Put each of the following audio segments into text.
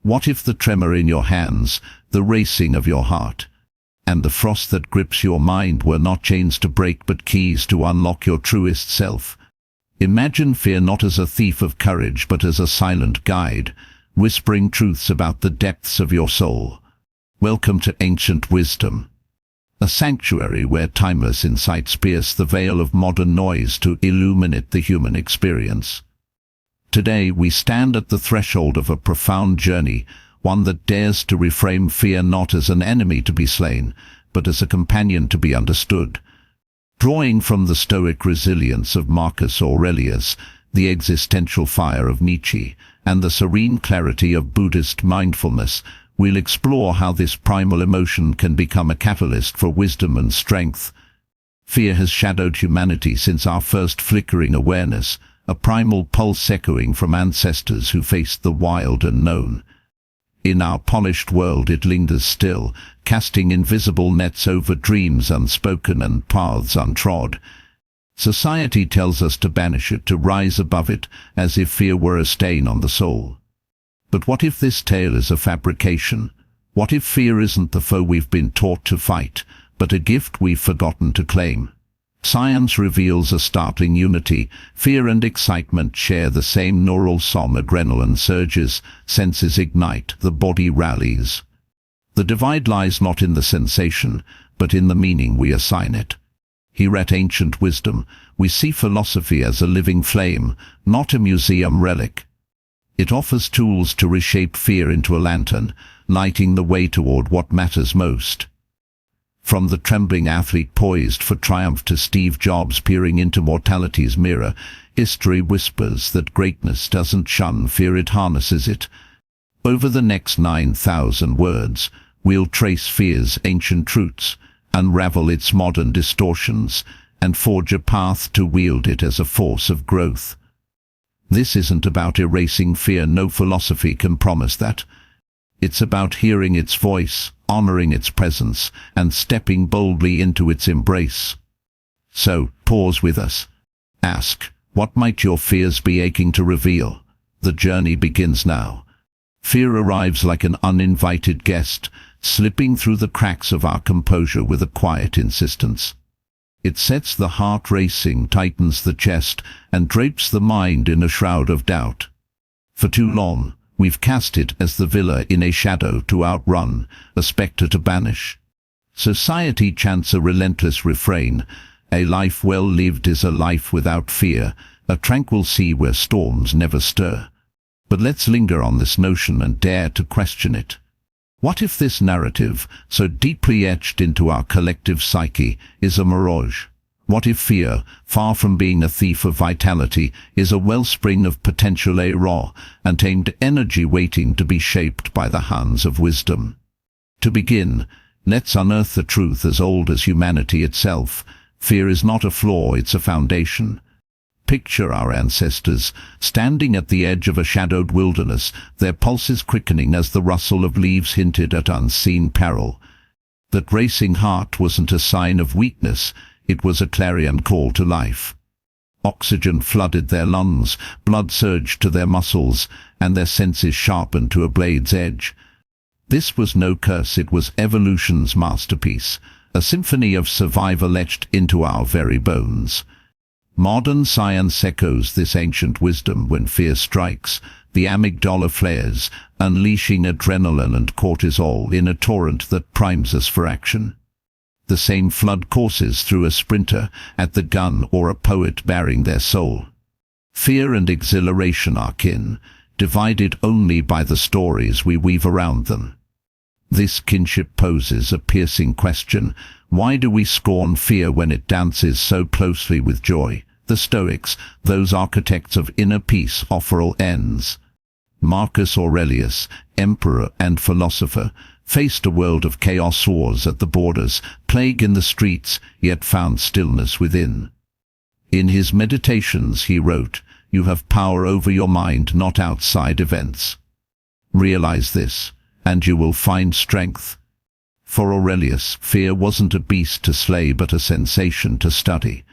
What if the tremor in your hands, the racing of your heart, and the frost that grips your mind were not chains to break but keys to unlock your truest self? Imagine fear not as a thief of courage but as a silent guide, whispering truths about the depths of your soul. Welcome to Ancient Wisdom, a sanctuary where timeless insights pierce the veil of modern noise to illuminate the human experience. Today we stand at the threshold of a profound journey, one that dares to reframe fear not as an enemy to be slain, but as a companion to be understood. Drawing from the stoic resilience of Marcus Aurelius, the existential fire of Nietzsche, and the serene clarity of Buddhist mindfulness, we'll explore how this primal emotion can become a catalyst for wisdom and strength. Fear has shadowed humanity since our first flickering awareness, a primal pulse echoing from ancestors who faced the wild unknown. In our polished world it lingers still, casting invisible nets over dreams unspoken and paths untrod. Society tells us to banish it, to rise above it, as if fear were a stain on the soul. But what if this tale is a fabrication? What if fear isn't the foe we've been taught to fight, but a gift we've forgotten to claim? Science reveals a startling unity. Fear and excitement share the same neural sum. Adrenaline surges, senses ignite, the body rallies. The divide lies not in the sensation, but in the meaning we assign it. Here at Ancient Wisdom, we see philosophy as a living flame, not a museum relic. It offers tools to reshape fear into a lantern, lighting the way toward what matters most. From the trembling athlete poised for triumph to Steve Jobs peering into mortality's mirror, history whispers that greatness doesn't shun fear, it harnesses it. Over the next 9,000 words, we'll trace fear's ancient roots, unravel its modern distortions, and forge a path to wield it as a force of growth. This isn't about erasing fear, no philosophy can promise that. It's about hearing its voice, honoring its presence, and stepping boldly into its embrace. So, pause with us. Ask, what might your fears be aching to reveal? The journey begins now. Fear arrives like an uninvited guest, slipping through the cracks of our composure with a quiet insistence. It sets the heart racing, tightens the chest, and drapes the mind in a shroud of doubt. For too long, we've cast it as the villain in a shadow to outrun, a spectre to banish. Society chants a relentless refrain: a life well lived is a life without fear, a tranquil sea where storms never stir. But let's linger on this notion and dare to question it. What if this narrative, so deeply etched into our collective psyche, is a mirage? What if fear, far from being a thief of vitality, is a wellspring of potential, a raw, untamed energy waiting to be shaped by the hands of wisdom? To begin, let's unearth the truth as old as humanity itself. Fear is not a flaw, it's a foundation. Picture our ancestors, standing at the edge of a shadowed wilderness, their pulses quickening as the rustle of leaves hinted at unseen peril. That racing heart wasn't a sign of weakness, it was a clarion call to life. Oxygen flooded their lungs, blood surged to their muscles, and their senses sharpened to a blade's edge. This was no curse, it was evolution's masterpiece, a symphony of survival etched into our very bones. Modern science echoes this ancient wisdom. When fear strikes, the amygdala flares, unleashing adrenaline and cortisol in a torrent that primes us for action. The same flood courses through a sprinter at the gun or a poet bearing their soul. Fear and exhilaration are kin, divided only by the stories we weave around them. This kinship poses a piercing question: why do we scorn fear when it dances so closely with joy? The Stoics, those architects of inner peace, offer all ends. Marcus Aurelius, emperor and philosopher, faced a world of chaos, wars at the borders, plague in the streets, yet found stillness within. In his Meditations he wrote, "You have power over your mind, not outside events. Realize this, and you will find strength." For Aurelius, fear wasn't a beast to slay but a sensation to study.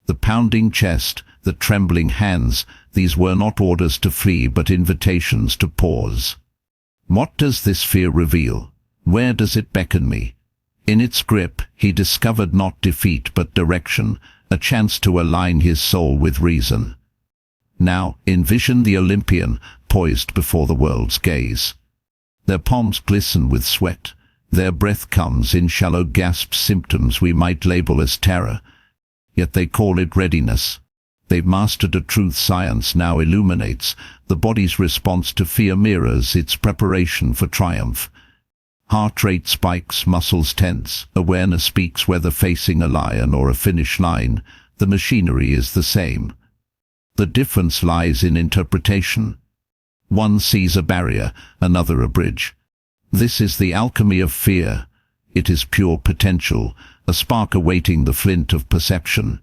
The pounding chest, the trembling hands, these were not orders to flee but invitations to pause. What does this fear reveal? Where does it beckon me? In its grip, he discovered not defeat but direction, a chance to align his soul with reason. Now, envision the Olympian, poised before the world's gaze. Their palms glisten with sweat. Their breath comes in shallow gasps, symptoms we might label as terror. Yet they call it readiness. They've mastered a truth science now illuminates. The body's response to fear mirrors its preparation for triumph. Heart rate spikes, muscles tense. Awareness speaks whether facing a lion or a finish line. The machinery is the same. The difference lies in interpretation. One sees a barrier, another a bridge. This is the alchemy of fear. It is pure potential, a spark awaiting the flint of perception.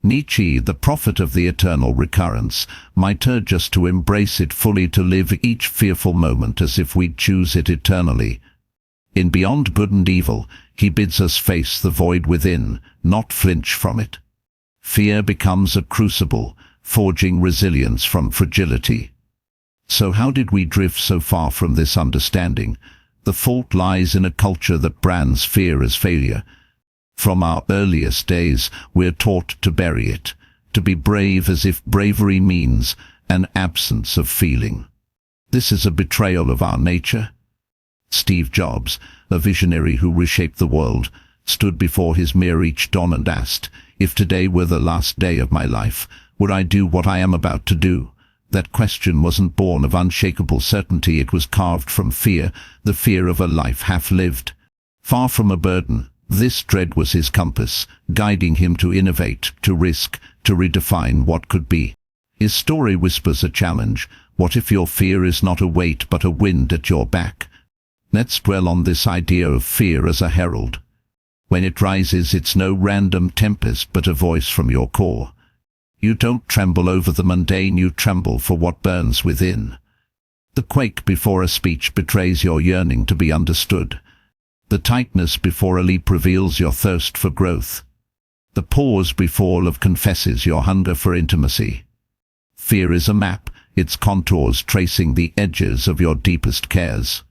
Nietzsche, the prophet of the eternal recurrence, might urge us to embrace it fully, to live each fearful moment as if we'd choose it eternally. In Beyond Good and Evil, he bids us face the void within, not flinch from it. Fear becomes a crucible, forging resilience from fragility. So how did we drift so far from this understanding? The fault lies in a culture that brands fear as failure. From our earliest days, we're taught to bury it, to be brave as if bravery means an absence of feeling. This is a betrayal of our nature. Steve Jobs, a visionary who reshaped the world, stood before his mirror each dawn and asked, "If today were the last day of my life, would I do what I am about to do?" That question wasn't born of unshakable certainty, it was carved from fear, the fear of a life half-lived. Far from a burden, this dread was his compass, guiding him to innovate, to risk, to redefine what could be. His story whispers a challenge. What if your fear is not a weight but a wind at your back? Let's dwell on this idea of fear as a herald. When it rises, it's no random tempest but a voice from your core. You don't tremble over the mundane, you tremble for what burns within. The quake before a speech betrays your yearning to be understood. The tightness before a leap reveals your thirst for growth. The pause before love confesses your hunger for intimacy. Fear is a map, its contours tracing the edges of your deepest cares.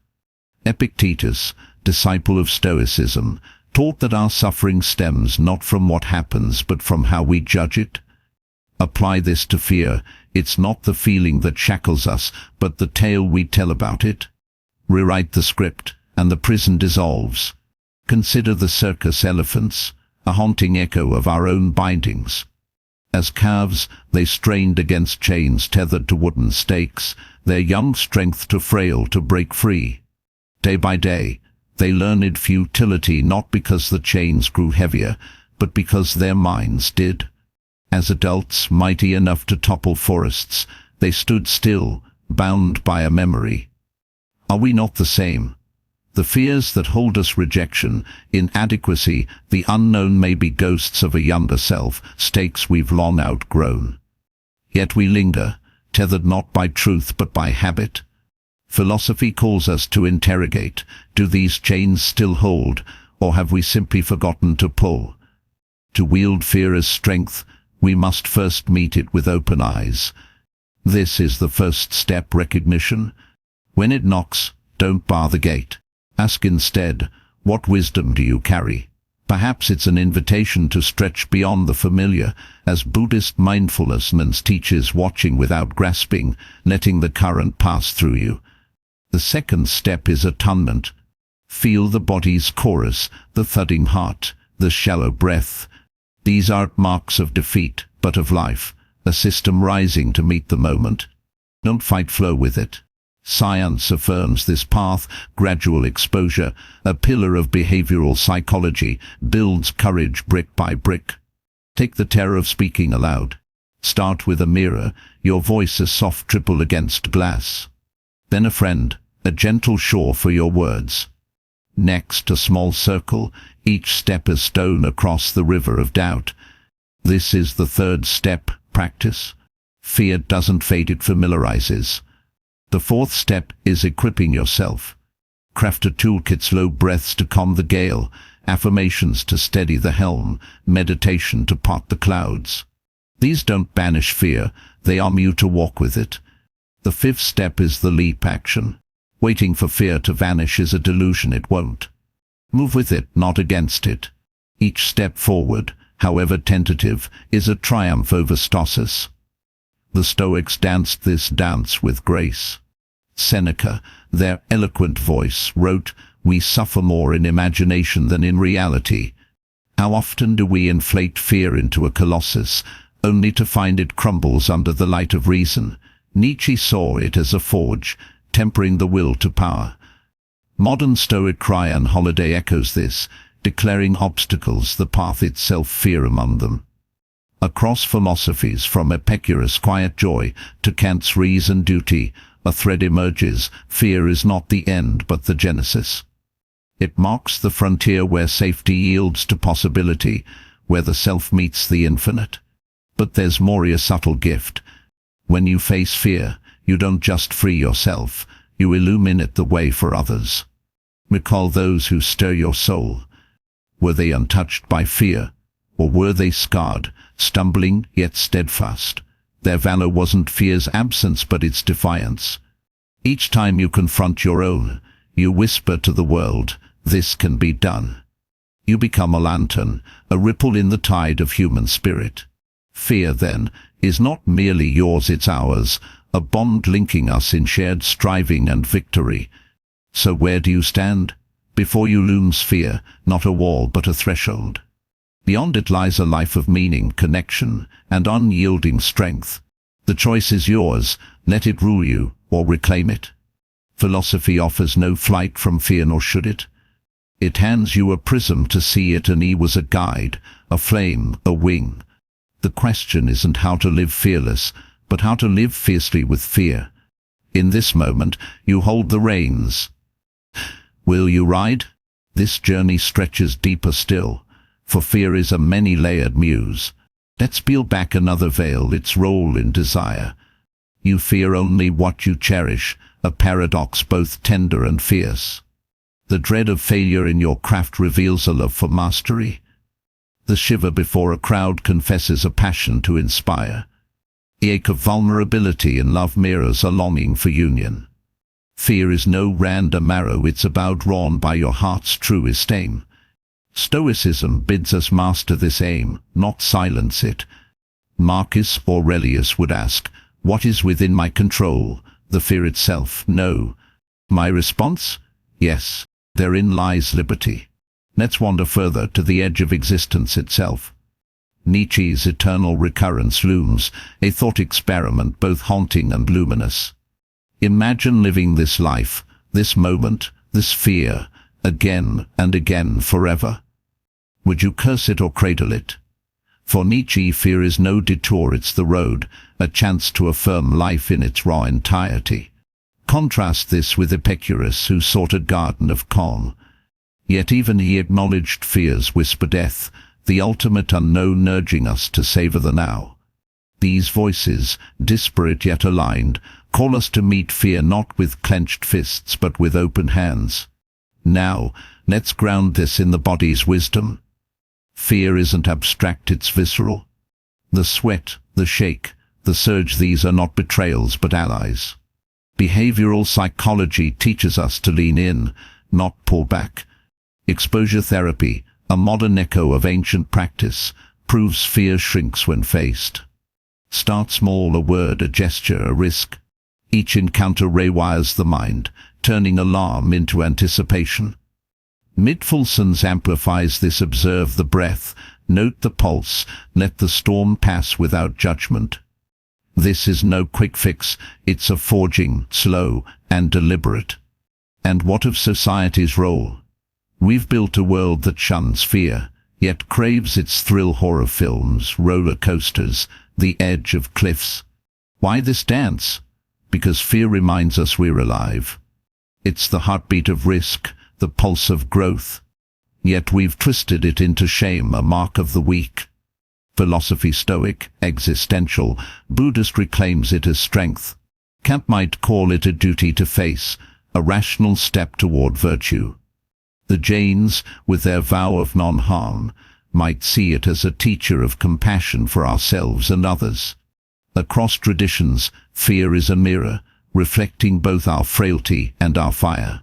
Epictetus, disciple of Stoicism, taught that our suffering stems not from what happens but from how we judge it. Apply this to fear. It's not the feeling that shackles us, but the tale we tell about it. Rewrite the script, and the prison dissolves. Consider the circus elephants, a haunting echo of our own bindings. As calves, they strained against chains tethered to wooden stakes, their young strength too frail to break free. Day by day, they learned futility, not because the chains grew heavier, but because their minds did. As adults, mighty enough to topple forests, they stood still, bound by a memory. Are we not the same? The fears that hold us, rejection, inadequacy, the unknown, may be ghosts of a younger self, stakes we've long outgrown. Yet we linger, tethered not by truth but by habit. Philosophy calls us to interrogate, do these chains still hold, or have we simply forgotten to pull? To wield fear as strength, we must first meet it with open eyes. This is the first step, recognition. When it knocks, don't bar the gate. Ask instead, what wisdom do you carry? Perhaps it's an invitation to stretch beyond the familiar, as Buddhist mindfulness teaches, watching without grasping, letting the current pass through you. The second step is attunement. Feel the body's chorus, the thudding heart, the shallow breath. These aren't marks of defeat, but of life, a system rising to meet the moment. Don't fight, flow with it. Science affirms this path. Gradual exposure, a pillar of behavioral psychology, builds courage brick by brick. Take the terror of speaking aloud. Start with a mirror, your voice a soft triple against glass. Then a friend, a gentle shore for your words. Next, a small circle, each step a stone across the river of doubt. This is the third step, practice. Fear doesn't fade, it familiarizes. The fourth step is equipping yourself. Craft a toolkit, slow breaths to calm the gale, affirmations to steady the helm, meditation to part the clouds. These don't banish fear, they arm you to walk with it. The fifth step is the leap, action. Waiting for fear to vanish is a delusion. It won't. Move with it, not against it. Each step forward, however tentative, is a triumph over stasis. The Stoics danced this dance with grace. Seneca, their eloquent voice, wrote, "We suffer more in imagination than in reality." How often do we inflate fear into a colossus, only to find it crumbles under the light of reason? Nietzsche saw it as a forge, tempering the will to power. Modern Stoic Ryan Holiday echoes this, declaring obstacles the path itself, fear among them. Across philosophies, from Epicurus' quiet joy to Kant's reason duty, a thread emerges: fear is not the end but the genesis. It marks the frontier where safety yields to possibility, where the self meets the infinite. But there's more, a subtle gift. When you face fear, you don't just free yourself, you illuminate the way for others. Recall those who stir your soul. Were they untouched by fear? Or were they scarred, stumbling yet steadfast? Their valor wasn't fear's absence but its defiance. Each time you confront your own, you whisper to the world, "This can be done." You become a lantern, a ripple in the tide of human spirit. Fear, then, is not merely yours, it's ours, a bond linking us in shared striving and victory. So where do you stand? Before you looms fear, not a wall but a threshold. Beyond it lies a life of meaning, connection, and unyielding strength. The choice is yours: let it rule you, or reclaim it. Philosophy offers no flight from fear, nor should it. It hands you a prism to see it, and he was a guide, a flame, a wing. The question isn't how to live fearless, but how to live fiercely with fear. In this moment, you hold the reins. Will you ride? This journey stretches deeper still, for fear is a many-layered muse. Let's peel back another veil, its role in desire. You fear only what you cherish, a paradox both tender and fierce. The dread of failure in your craft reveals a love for mastery. The shiver before a crowd confesses a passion to inspire. The ache of vulnerability in love mirrors a longing for union. Fear is no random arrow, it's a bow drawn by your heart's truest aim. Stoicism bids us master this aim, not silence it. Marcus Aurelius would ask, "What is within my control? The fear itself? No." My response? Yes, therein lies liberty. Let's wander further, to the edge of existence itself. Nietzsche's eternal recurrence looms, a thought experiment both haunting and luminous. Imagine living this life, this moment, this fear, again and again forever. Would you curse it or cradle it? For Nietzsche, fear is no detour, it's the road, a chance to affirm life in its raw entirety. Contrast this with Epicurus, who sought a garden of calm. Yet even he acknowledged fear's whisper death, the ultimate unknown, urging us to savor the now. These voices, disparate yet aligned, call us to meet fear not with clenched fists but with open hands. Now, let's ground this in the body's wisdom. Fear isn't abstract, it's visceral. The sweat, the shake, the surge, these are not betrayals but allies. Behavioral psychology teaches us to lean in, not pull back. Exposure therapy, a modern echo of ancient practice, proves fear shrinks when faced. Start small, a word, a gesture, a risk. Each encounter rewires the mind, turning alarm into anticipation. Mitfulsons amplifies this: observe the breath, note the pulse, let the storm pass without judgment. This is no quick fix, it's a forging, slow and deliberate. And what of society's role? We've built a world that shuns fear, yet craves its thrill: horror films, roller coasters, the edge of cliffs. Why this dance? Because fear reminds us we're alive. It's the heartbeat of risk, the pulse of growth. Yet we've twisted it into shame, a mark of the weak. Philosophy, Stoic, existential, Buddhist, reclaims it as strength. Kant might call it a duty to face, a rational step toward virtue. The Jains, with their vow of non-harm, might see it as a teacher of compassion for ourselves and others. Across traditions, fear is a mirror, reflecting both our frailty and our fire.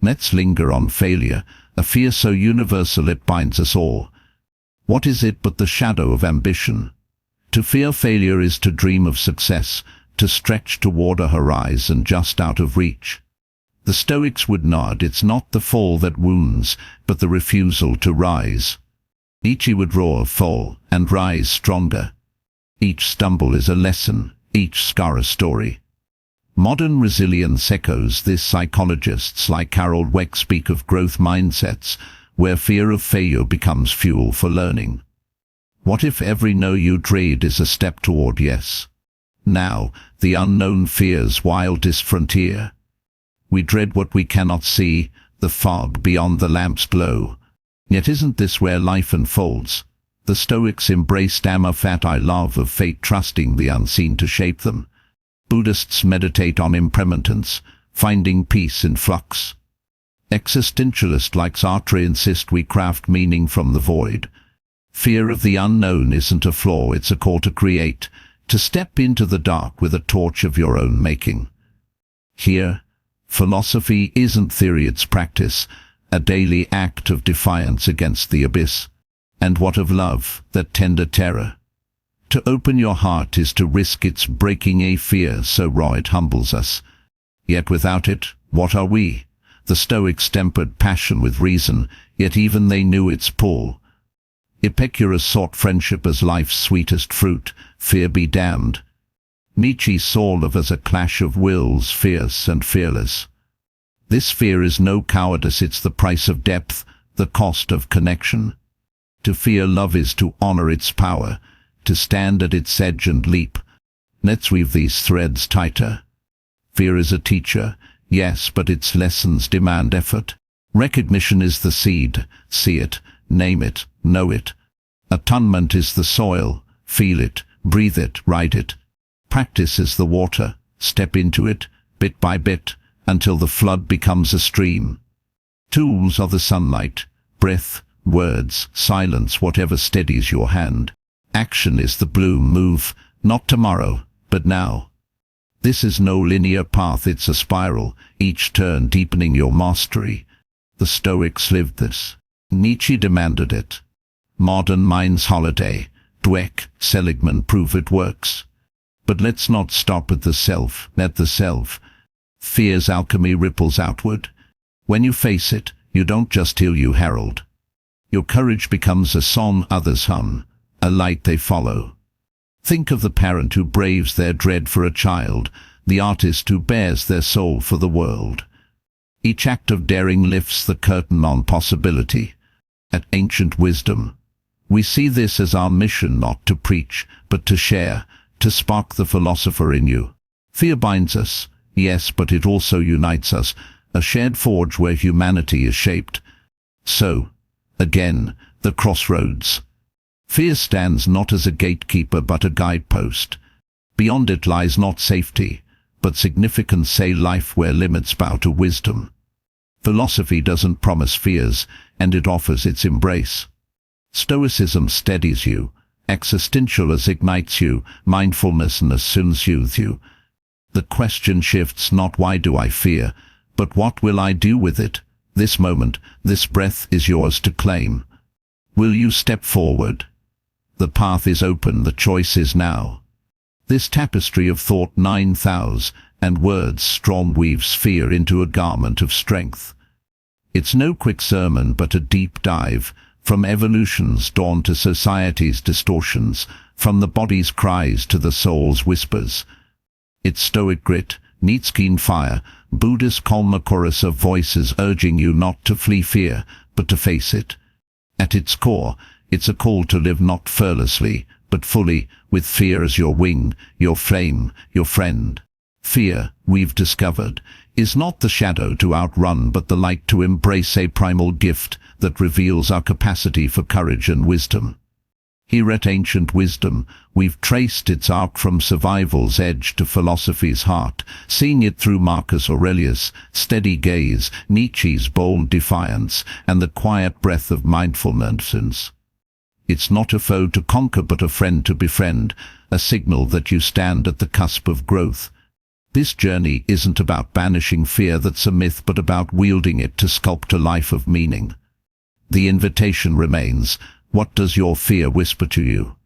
Let's linger on failure, a fear so universal it binds us all. What is it but the shadow of ambition? To fear failure is to dream of success, to stretch toward a horizon just out of reach. The Stoics would nod, it's not the fall that wounds, but the refusal to rise. Each would roar, fall, and rise stronger. Each stumble is a lesson, each scar a story. Modern resilience echoes this. Psychologists like Carol Dweck speak of growth mindsets, where fear of failure becomes fuel for learning. What if every no you dread is a step toward yes? Now, the unknown fears wildest frontier. We dread what we cannot see, the fog beyond the lamp's glow. Yet isn't this where life unfolds? The Stoics embraced amor fati, love of fate, trusting the unseen to shape them. Buddhists meditate on impermanence, finding peace in flux. Existentialists like Sartre insist we craft meaning from the void. Fear of the unknown isn't a flaw, it's a call to create, to step into the dark with a torch of your own making. Here, philosophy isn't theory, it's practice, a daily act of defiance against the abyss. And what of love, that tender terror? To open your heart is to risk its breaking, a fear so raw it humbles us. Yet without it, what are we? The Stoics tempered passion with reason, yet even they knew its pull. Epicurus sought friendship as life's sweetest fruit, fear be damned. Nietzsche saw love as a clash of wills, fierce and fearless. This fear is no cowardice, it's the price of depth, the cost of connection. To fear love is to honor its power, to stand at its edge and leap. Let's weave these threads tighter. Fear is a teacher, yes, but its lessons demand effort. Recognition is the seed, see it, name it, know it. Attunement is the soil, feel it, breathe it, ride it. Practice is the water, step into it, bit by bit, until the flood becomes a stream. Tools are the sunlight, breath, words, silence, whatever steadies your hand. Action is the bloom, move, not tomorrow, but now. This is no linear path, it's a spiral, each turn deepening your mastery. The Stoics lived this. Nietzsche demanded it. Modern minds holiday. Dweck, Seligman prove it works. But let's not stop at the self, let the self. Fear's alchemy ripples outward. When you face it, you don't just heal, you herald. Your courage becomes a song others hum, a light they follow. Think of the parent who braves their dread for a child, the artist who bears their soul for the world. Each act of daring lifts the curtain on possibility. At Ancient Wisdom, we see this as our mission, not to preach, but to share, to spark the philosopher in you. Fear binds us, yes, but it also unites us, a shared forge where humanity is shaped. So, again, the crossroads. Fear stands not as a gatekeeper but a guidepost. Beyond it lies not safety, but significance, say life where limits bow to wisdom. Philosophy doesn't promise fears, and it offers its embrace. Stoicism steadies you, existentialism ignites you, mindfulness soothes you. The question shifts not why do I fear, but what will I do with it? This moment, this breath is yours to claim. Will you step forward? The path is open, the choice is now. This tapestry of thought 9,000 and words strong weaves fear into a garment of strength. It's no quick sermon but a deep dive, from evolution's dawn to society's distortions, from the body's cries to the soul's whispers. It's Stoic grit, Nietzschean fire, Buddhist calm, a chorus of voices urging you not to flee fear, but to face it. At its core, it's a call to live not fearlessly, but fully, with fear as your wing, your flame, your friend. Fear, we've discovered, is not the shadow to outrun but the light to embrace, a primal gift that reveals our capacity for courage and wisdom. Here at Ancient Wisdom, we've traced its arc from survival's edge to philosophy's heart, seeing it through Marcus Aurelius' steady gaze, Nietzsche's bold defiance, and the quiet breath of mindfulness. It's not a foe to conquer but a friend to befriend, a signal that you stand at the cusp of growth. This journey isn't about banishing fear that's a myth, but about wielding it to sculpt a life of meaning. The invitation remains, what does your fear whisper to you?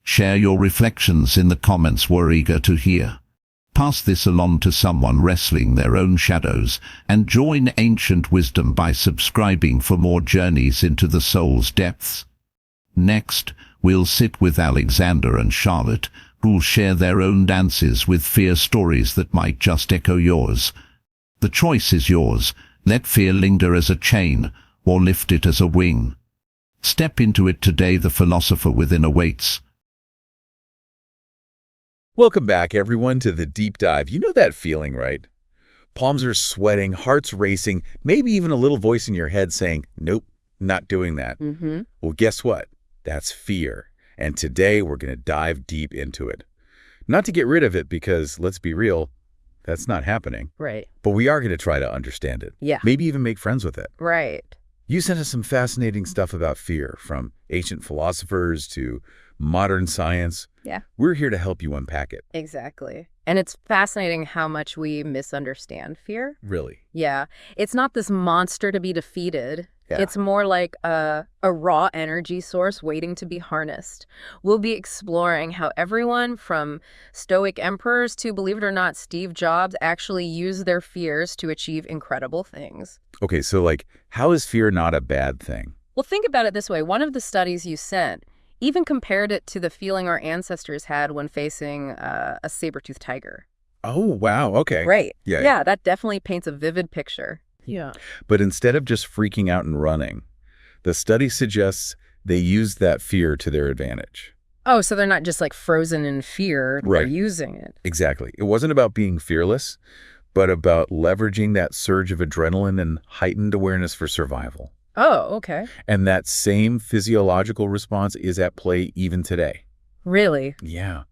Share your reflections in the comments, we're eager to hear. Pass this along to someone wrestling their own shadows, and join ancient wisdom by subscribing for more journeys into the soul's depths. Next, we'll sit with Alexander and Charlotte, who'll share their own dances with fear, stories that might just echo yours. The choice is yours. Let fear linger as a chain, or lift it as a wing. Step into it today. The philosopher within awaits. Welcome back, everyone, to the deep dive. You know that feeling, right? Palms are sweating, heart's racing, maybe even a little voice in your head saying, nope, not doing that. Well, guess what? That's fear. And today we're going to dive deep into it. Not to get rid of it, because let's be real, that's not happening. Right. But we are going to try to understand it. Yeah. Maybe even make friends with it. Right. You sent us some fascinating stuff about fear, from ancient philosophers to modern science. Yeah. We're here to help you unpack it. Exactly. And it's fascinating how much we misunderstand fear. Really. Yeah. It's not this monster to be defeated. Yeah. It's more like a raw energy source waiting to be harnessed. We'll be exploring how everyone from Stoic emperors to, believe it or not, Steve Jobs actually used their fears to achieve incredible things. Okay, so how is fear not a bad thing? Well, think about it this way. One of the studies you sent even compared it to the feeling our ancestors had when facing a saber-toothed tiger. Oh, wow. Okay. Right. Yeah. Yeah, that definitely paints a vivid picture. Yeah. But instead of just freaking out and running, the study suggests they used that fear to their advantage. Oh, so they're not just frozen in fear, they're Right. using it. Exactly. It wasn't about being fearless, but about leveraging that surge of adrenaline and heightened awareness for survival. Oh, okay. And that same physiological response is at play even today. Really? Yeah.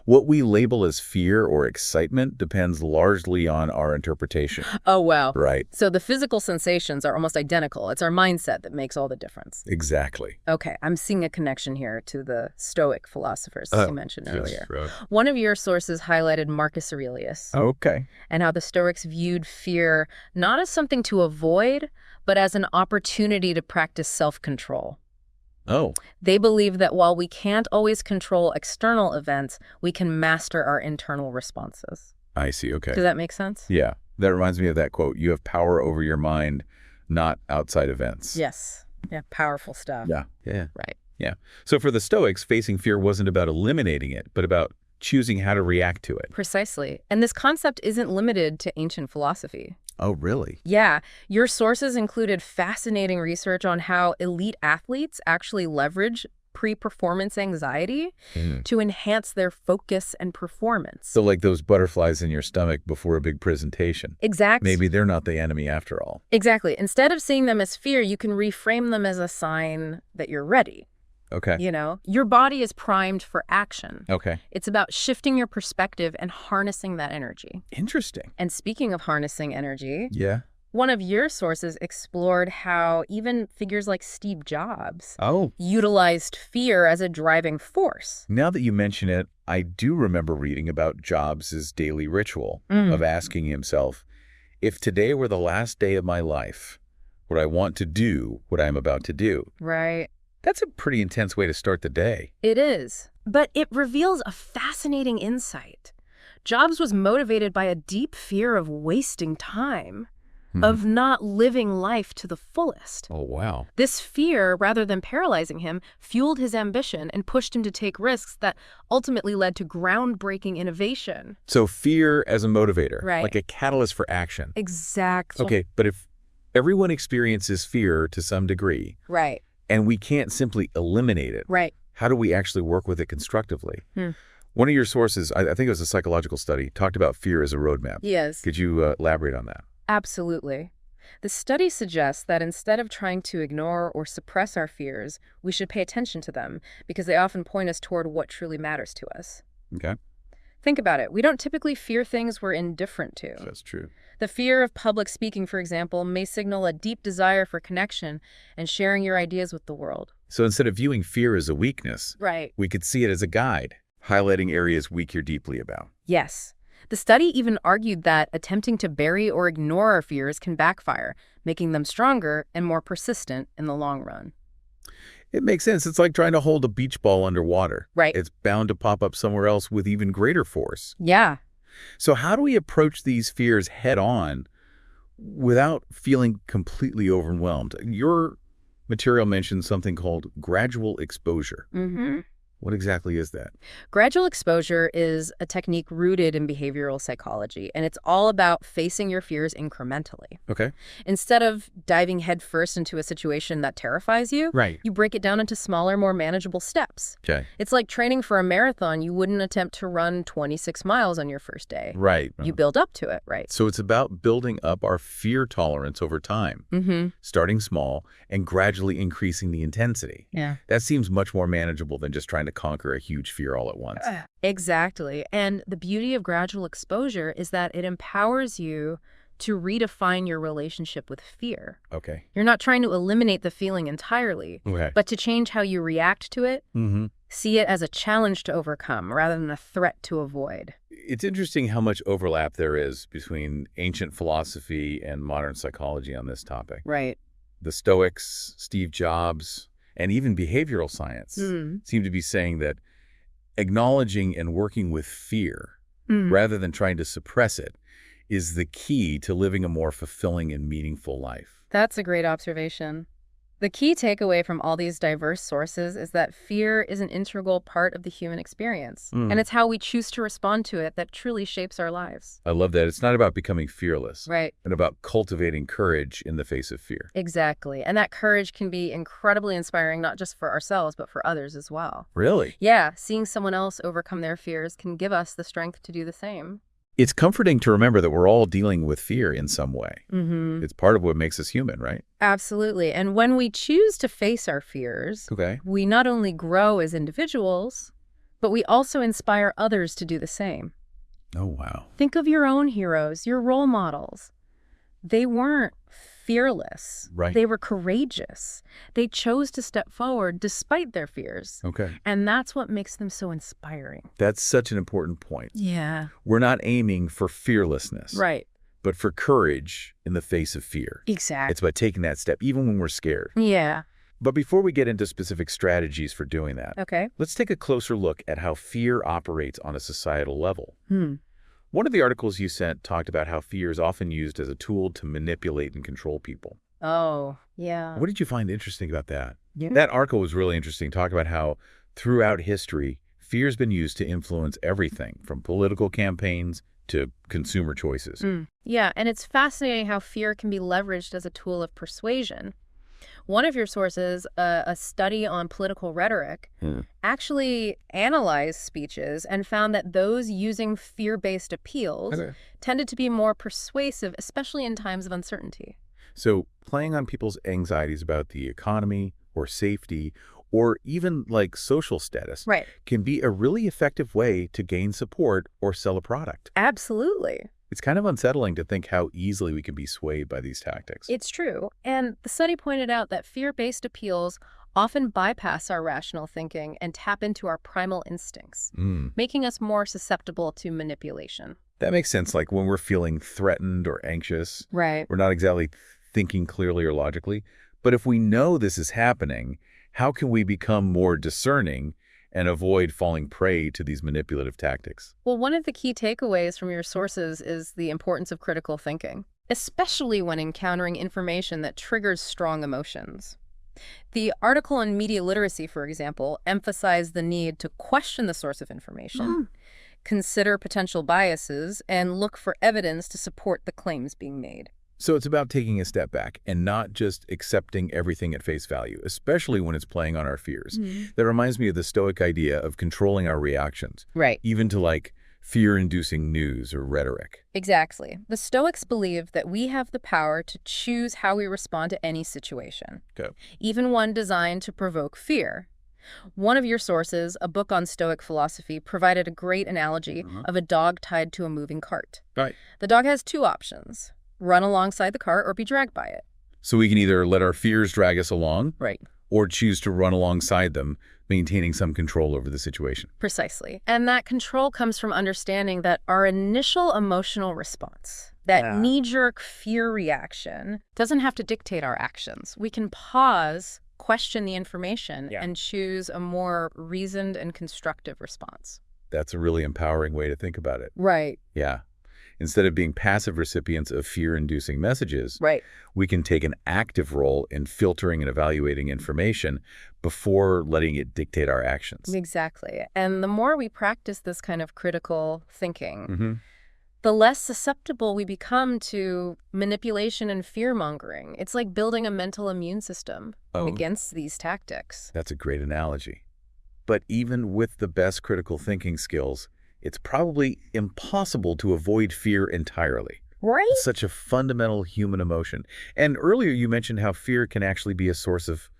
What we label as fear or excitement depends largely on our interpretation. Oh, wow. Right. So the physical sensations are almost identical. It's our mindset that makes all the difference. Exactly. Okay, I'm seeing a connection here to the Stoic philosophers you mentioned earlier. Right. One of your sources highlighted Marcus Aurelius Okay. and how the Stoics viewed fear not as something to avoid, but as an opportunity to practice self-control. Oh, They believe that while we can't always control external events, we can master our internal responses. I see. Okay. Does that make sense? Yeah. That reminds me of that quote. You have power over your mind, not outside events. Yes. Yeah, powerful stuff. Yeah. Yeah. Right. Yeah. So for the Stoics, facing fear wasn't about eliminating it, but about choosing how to react to it. Precisely. And this concept isn't limited to ancient philosophy. Oh, really? Yeah, your sources included fascinating research on how elite athletes actually leverage pre-performance anxiety to enhance their focus and performance. So like those butterflies in your stomach before a big presentation. Exactly. Maybe they're not the enemy after all. Exactly. Instead of seeing them as fear, you can reframe them as a sign that you're ready. Okay. You know, your body is primed for action. Okay. It's about shifting your perspective and harnessing that energy. Interesting. And speaking of harnessing energy, Yeah. one of your sources explored how even figures like Steve Jobs Oh. utilized fear as a driving force. Now that you mention it, I do remember reading about Jobs' daily ritual of asking himself, if today were the last day of my life, would I want to do what I'm about to do? Right. That's a pretty intense way to start the day. It is. But it reveals a fascinating insight. Jobs was motivated by a deep fear of wasting time, of not living life to the fullest. Oh, wow. This fear, rather than paralyzing him, fueled his ambition and pushed him to take risks that ultimately led to groundbreaking innovation. So fear as a motivator, Right. like a catalyst for action. Exactly. Okay, but if everyone experiences fear to some degree, Right. and we can't simply eliminate it, Right. how do we actually work with it constructively? One of your sources, I think it was a psychological study, talked about fear as a roadmap. Yes. Could you elaborate on that? Absolutely. The study suggests that instead of trying to ignore or suppress our fears, we should pay attention to them because they often point us toward what truly matters to us. Okay. Think about it. We don't typically fear things we're indifferent to. That's true. The fear of public speaking, for example, may signal a deep desire for connection and sharing your ideas with the world. So instead of viewing fear as a weakness, Right. we could see it as a guide, highlighting areas we care deeply about. Yes. The study even argued that attempting to bury or ignore our fears can backfire, making them stronger and more persistent in the long run. It makes sense. It's like trying to hold a beach ball underwater. Right. It's bound to pop up somewhere else with even greater force. Yeah. So how do we approach these fears head on without feeling completely overwhelmed? Your material mentions something called gradual exposure. Mm-hmm. What exactly is that? Gradual exposure is a technique rooted in behavioral psychology, and it's all about facing your fears incrementally. Okay. Instead of diving headfirst into a situation that terrifies you, Right. you break it down into smaller, more manageable steps. Okay. It's like training for a marathon. You wouldn't attempt to run 26 miles on your first day. Right. You build up to it, right? So it's about building up our fear tolerance over time, Mm-hmm. starting small and gradually increasing the intensity. Yeah. That seems much more manageable than just trying to conquer a huge fear all at once. Exactly. And the beauty of gradual exposure is that it empowers you to redefine your relationship with fear. Okay. You're not trying to eliminate the feeling entirely, Okay. but to change how you react to it, Mm-hmm. see it as a challenge to overcome rather than a threat to avoid. It's interesting how much overlap there is between ancient philosophy and modern psychology on this topic. Right. The Stoics, Steve Jobs, and even behavioral science seem to be saying that acknowledging and working with fear rather than trying to suppress it is the key to living a more fulfilling and meaningful life. That's a great observation. The key takeaway from all these diverse sources is that fear is an integral part of the human experience, and it's how we choose to respond to it that truly shapes our lives. I love that. It's not about becoming fearless, Right. but about cultivating courage in the face of fear. Exactly. And that courage can be incredibly inspiring, not just for ourselves, but for others as well. Really? Yeah, seeing someone else overcome their fears can give us the strength to do the same. It's comforting to remember that we're all dealing with fear in some way. Mm-hmm. It's part of what makes us human, right? Absolutely. And when we choose to face our fears, Okay. we not only grow as individuals, but we also inspire others to do the same. Oh, wow. Think of your own heroes, your role models. They weren't fearless. Right. They were courageous. They chose to step forward despite their fears. Okay. And that's what makes them so inspiring. That's such an important point. Yeah. We're not aiming for fearlessness, Right. but for courage in the face of fear. Exactly. It's about taking that step, even when we're scared. Yeah. But before we get into specific strategies for doing that, Okay. let's take a closer look at how fear operates on a societal level. Hmm. One of the articles you sent talked about how fear is often used as a tool to manipulate and control people. Oh, yeah. What did you find interesting about that? Yeah. That article was really interesting, talking about how throughout history, fear's been used to influence everything from political campaigns to consumer choices. Yeah, and it's fascinating how fear can be leveraged as a tool of persuasion. One of your sources, a study on political rhetoric, actually analyzed speeches and found that those using fear-based appeals tended to be more persuasive, especially in times of uncertainty. So playing on people's anxieties about the economy or safety or even like social status Right. can be a really effective way to gain support or sell a product. Absolutely. It's kind of unsettling to think how easily we can be swayed by these tactics. It's true. And the study pointed out that fear-based appeals often bypass our rational thinking and tap into our primal instincts, making us more susceptible to manipulation. That makes sense. Like when we're feeling threatened or anxious, Right. we're not exactly thinking clearly or logically. But if we know this is happening, how can we become more discerning and avoid falling prey to these manipulative tactics? Well, one of the key takeaways from your sources is the importance of critical thinking, especially when encountering information that triggers strong emotions. The article on media literacy, for example, emphasized the need to question the source of information, consider potential biases, and look for evidence to support the claims being made. So it's about taking a step back and not just accepting everything at face value, especially when it's playing on our fears. That reminds me of the Stoic idea of controlling our reactions, Right. even to like fear-inducing news or rhetoric. Exactly. The Stoics believe that we have the power to choose how we respond to any situation, even one designed to provoke fear. One of your sources, a book on Stoic philosophy, provided a great analogy of a dog tied to a moving cart. Right. The dog has two options: run alongside the cart or be dragged by it. So we can either let our fears drag us along Right. or choose to run alongside them, maintaining some control over the situation. Precisely. And that control comes from understanding that our initial emotional response, that knee-jerk fear reaction, doesn't have to dictate our actions. We can pause, question the information, and choose a more reasoned and constructive response. That's a really empowering way to think about it. Right. Yeah. Instead of being passive recipients of fear-inducing messages, Right. we can take an active role in filtering and evaluating information before letting it dictate our actions. Exactly. And the more we practice this kind of critical thinking, Mm-hmm. the less susceptible we become to manipulation and fear-mongering. It's like building a mental immune system against these tactics. That's a great analogy. But even with the best critical thinking skills, it's probably impossible to avoid fear entirely. Right? It's such a fundamental human emotion. And earlier you mentioned how fear can actually be a source of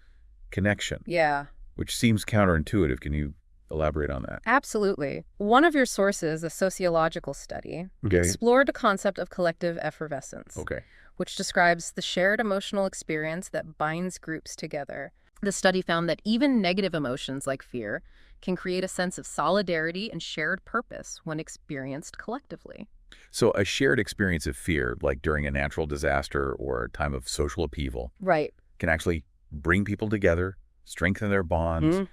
connection, Yeah. which seems counterintuitive. Can you elaborate on that? Absolutely. One of your sources, a sociological study, explored the concept of collective effervescence, Okay. which describes the shared emotional experience that binds groups together. The study found that even negative emotions like fear can create a sense of solidarity and shared purpose when experienced collectively. So a shared experience of fear, like during a natural disaster or a time of social upheaval, Right. can actually bring people together, strengthen their bonds, Mm.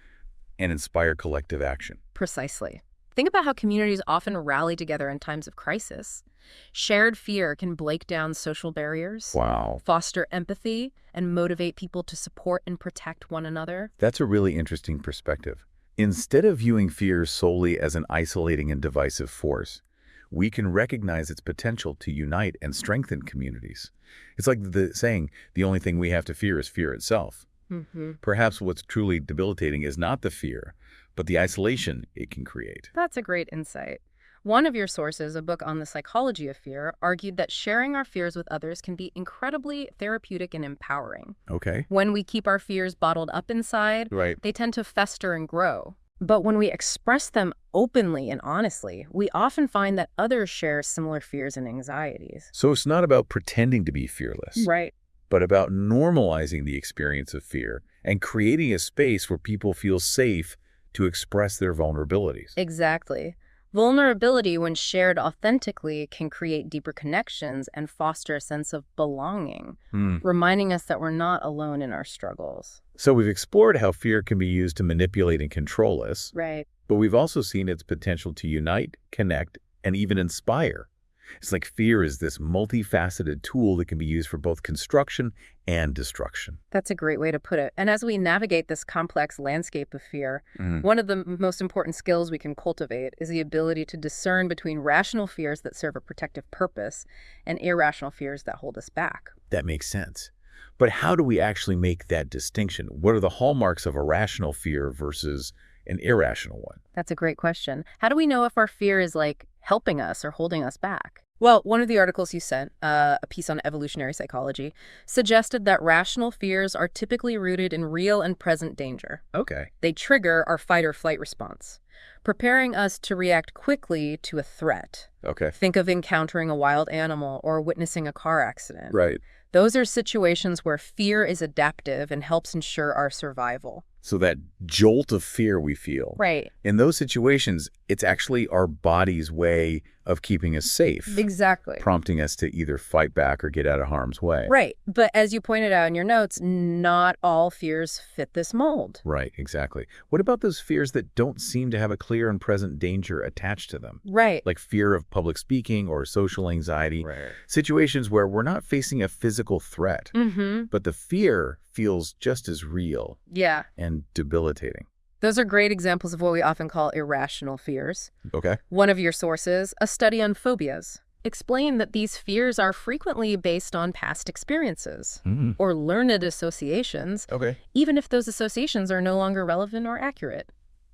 and inspire collective action. Precisely. Think about how communities often rally together in times of crisis. Shared fear can break down social barriers, Wow. foster empathy, and motivate people to support and protect one another. That's a really interesting perspective. Instead of viewing fear solely as an isolating and divisive force, we can recognize its potential to unite and strengthen communities. It's like the saying, the only thing we have to fear is fear itself. Mm-hmm. Perhaps what's truly debilitating is not the fear, but the isolation it can create. That's a great insight. One of your sources, a book on the psychology of fear, argued that sharing our fears with others can be incredibly therapeutic and empowering. Okay. When we keep our fears bottled up inside, Right. they tend to fester and grow. But when we express them openly and honestly, we often find that others share similar fears and anxieties. So it's not about pretending to be fearless, Right. but about normalizing the experience of fear and creating a space where people feel safe to express their vulnerabilities. Exactly. Vulnerability, when shared authentically, can create deeper connections and foster a sense of belonging, reminding us that we're not alone in our struggles. So we've explored how fear can be used to manipulate and control us, Right. but we've also seen its potential to unite, connect, and even inspire. It's like fear is this multifaceted tool that can be used for both construction and destruction. That's a great way to put it. And as we navigate this complex landscape of fear, one of the most important skills we can cultivate is the ability to discern between rational fears that serve a protective purpose and irrational fears that hold us back. That makes sense. But how do we actually make that distinction? What are the hallmarks of a rational fear versus an irrational one? That's a great question. How do we know if our fear is like helping us or holding us back? Well, one of the articles you sent, a piece on evolutionary psychology, suggested that rational fears are typically rooted in real and present danger. Okay. They trigger our fight or flight response, preparing us to react quickly to a threat. Okay. Think of encountering a wild animal or witnessing a car accident. Right. Those are situations where fear is adaptive and helps ensure our survival. So that jolt of fear we feel. Right. In those situations, it's actually our body's way of keeping us safe, Exactly. prompting us to either fight back or get out of harm's way. Right. But as you pointed out in your notes, not all fears fit this mold. Right, exactly. What about those fears that don't seem to have a clear and present danger attached to them? Right. Like fear of public speaking or social anxiety. Right. Situations where we're not facing a physical threat, Mm-hmm. but the fear feels just as real Yeah. and debilitating. Those are great examples of what we often call irrational fears. Okay. One of your sources, a study on phobias, explained that these fears are frequently based on past experiences or learned associations, Okay. even if those associations are no longer relevant or accurate.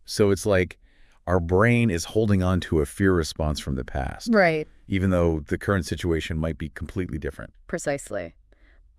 So it's like our brain is holding on to a fear response from the past, Right. even though the current situation might be completely different. Precisely.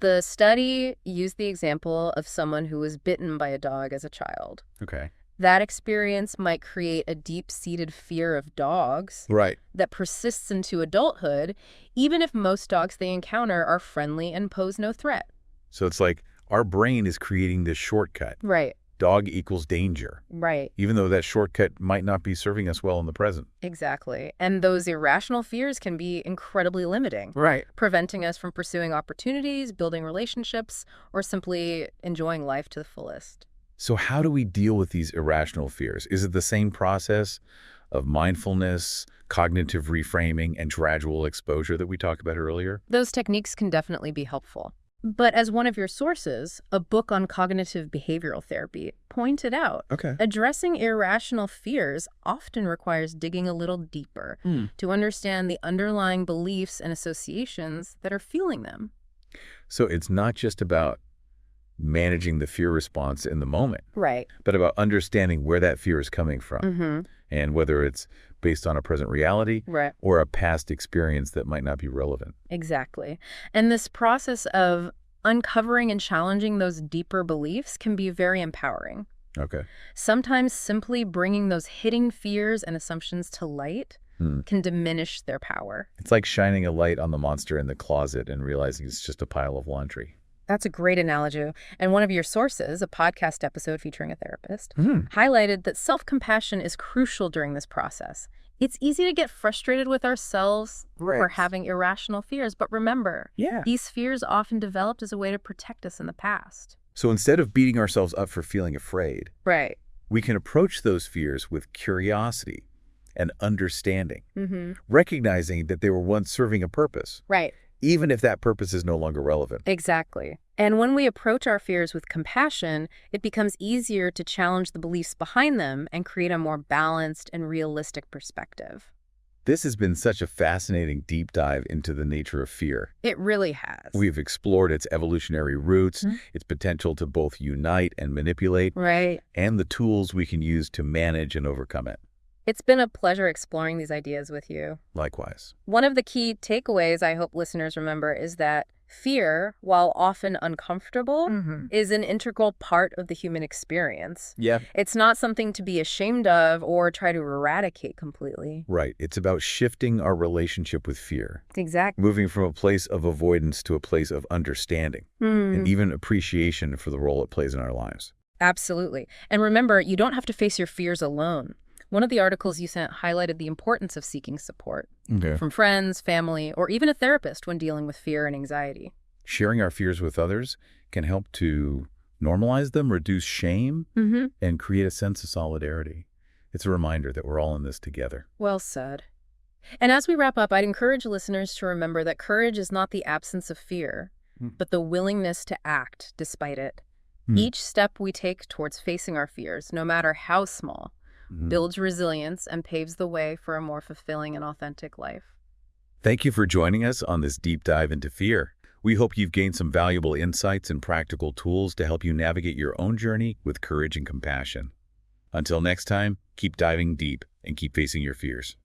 The study used the example of someone who was bitten by a dog as a child. Okay. That experience might create a deep-seated fear of dogs Right. that persists into adulthood, even if most dogs they encounter are friendly and pose no threat. So it's like our brain is creating this shortcut. Right. dog equals danger, Right. even though that shortcut might not be serving us well in the present. Exactly. And those irrational fears can be incredibly limiting, Right. preventing us from pursuing opportunities, building relationships, or simply enjoying life to the fullest. So how do we deal with these irrational fears? Is it the same process of mindfulness, cognitive reframing, and gradual exposure that we talked about earlier? Those techniques can definitely be helpful. But as one of your sources, a book on cognitive behavioral therapy pointed out, Okay. addressing irrational fears often requires digging a little deeper to understand the underlying beliefs and associations that are fueling them. So it's not just about managing the fear response in the moment, Right. but about understanding where that fear is coming from Mm-hmm. and whether it's based on a present reality Right. or a past experience that might not be relevant. Exactly. And this process of uncovering and challenging those deeper beliefs can be very empowering. Okay. Sometimes simply bringing those hidden fears and assumptions to light can diminish their power. It's like shining a light on the monster in the closet and realizing it's just a pile of laundry. That's a great analogy. And one of your sources, a podcast episode featuring a therapist, highlighted that self-compassion is crucial during this process. It's easy to get frustrated with ourselves for having irrational fears, but remember, Yeah. these fears often developed as a way to protect us in the past. So instead of beating ourselves up for feeling afraid, Right. we can approach those fears with curiosity and understanding, Mm-hmm. recognizing that they were once serving a purpose, Right. even if that purpose is no longer relevant. Exactly. And when we approach our fears with compassion, it becomes easier to challenge the beliefs behind them and create a more balanced and realistic perspective. This has been such a fascinating deep dive into the nature of fear. It really has. We've explored its evolutionary roots, Mhm. its potential to both unite and manipulate, Right. and the tools we can use to manage and overcome it. It's been a pleasure exploring these ideas with you. Likewise. One of the key takeaways I hope listeners remember is that fear, while often uncomfortable, is an integral part of the human experience. Yeah. It's not something to be ashamed of or try to eradicate completely. Right. It's about shifting our relationship with fear, Exactly. moving from a place of avoidance to a place of understanding and even appreciation for the role it plays in our lives. Absolutely. And remember, you don't have to face your fears alone. One of the articles you sent highlighted the importance of seeking support Okay. from friends, family, or even a therapist when dealing with fear and anxiety. Sharing our fears with others can help to normalize them, reduce shame, and create a sense of solidarity. It's a reminder that we're all in this together. Well said. And as we wrap up, I'd encourage listeners to remember that courage is not the absence of fear, but the willingness to act despite it. Each step we take towards facing our fears, no matter how small, builds resilience and paves the way for a more fulfilling and authentic life. Thank you for joining us on this deep dive into fear. We hope you've gained some valuable insights and practical tools to help you navigate your own journey with courage and compassion. Until next time, keep diving deep and keep facing your fears.